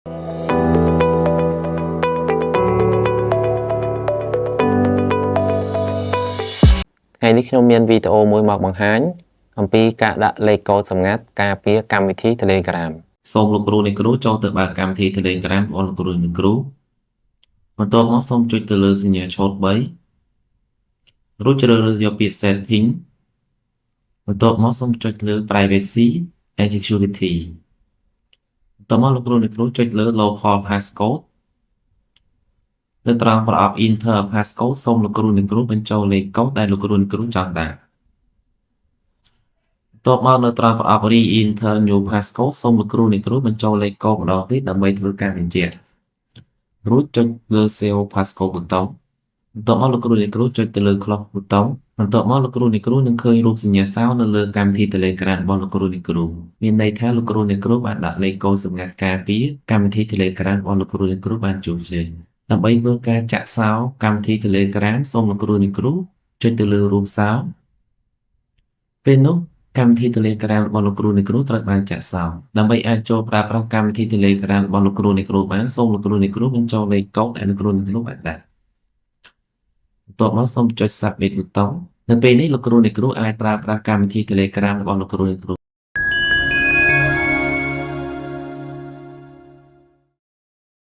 Ngàyនេះខ្ញុំមានវីដេអូមួយមកបង្ហាញអំពីការដាក់លេខកូដសម្ងាត់ការពារកម្មវិធី Telegram សូមលោកគ្រូអ្នកគ្រូចូលទៅបើកកម្មវិធី Telegram របស់លោកគ្រូអ្នកគ្រូបន្ទាប់មកសូមចុចទៅលើសញ្ញាឆូត3រួចជ្រើសរើសយកពាក្យ Setting បន្ទាប់មកសូមចុចលើ Privacy and Security បន្ទាប់មកលោកគ្រូអ្នកគ្រូចុចលើ Local Passcode នៅត្រង់ប្រអប់ Enter Passcode សូមលោកគ្រូអ្នកគ្រូបញ្ចូលលេខកូដដែលលោកគ្រូអ្នកគ្រូចង់ដាក់បន្ទាប់មកនៅត្រង់ប្រអប់ Re-enter New Passcode សូមលោកគ្រូអ្នកគ្រូបញ្ចូលលេខកូដម្ដងទៀតដើម្បីធ្វើការបញ្ជាក់រួចចុចលើ Save Passcode ប៊ូតុងបន្ទាប់មកលោកគ្រូអ្នកគ្រូចុចទៅលើ Close ប៊ូតុងបន្ទាប់មកលោកគ្រូអ្នកគ្រូនឹងឃើញរូបសញ្ញាសោនៅលើកម្មវិធី Telegram របស់លោកគ្រូអ្នកគ្រូមានន័យថាលោកគ្រូអ្នកគ្រូបានដាក់លេខកូដសម្ងាត់ការពារកម្មវិធី Telegram របស់លោកគ្រូអ្នកគ្រូបានជោគជ័យដើម្បីធ្វើការចាក់សោកម្មវិធី Telegram សូមលោកគ្រូអ្នកគ្រូចុចទៅលើរូបសោពេលនោះកម្មវិធី Telegram របស់លោកគ្រូអ្នកគ្រូត្រូវបានចាក់សោដើម្បីអាចចូលប្រើប្រាស់កម្មវិធី Telegram របស់លោកគ្រូអ្នកគ្រូបានសូមលោកគ្រូអ្នកគ្រូបញ្ចូលលេខកូដដែលលោកគ្រូអ្នកគ្រូបានដាក់បន្ទាប់មកសូមចុច Submit ប៊ូតុងនៅពេលនេះលោកគ្រូអ្នកគ្រូអាចប្រើប្រាស់កម្មវិធី Telegram របស់លោកគ្រូអ្នកគ្រូ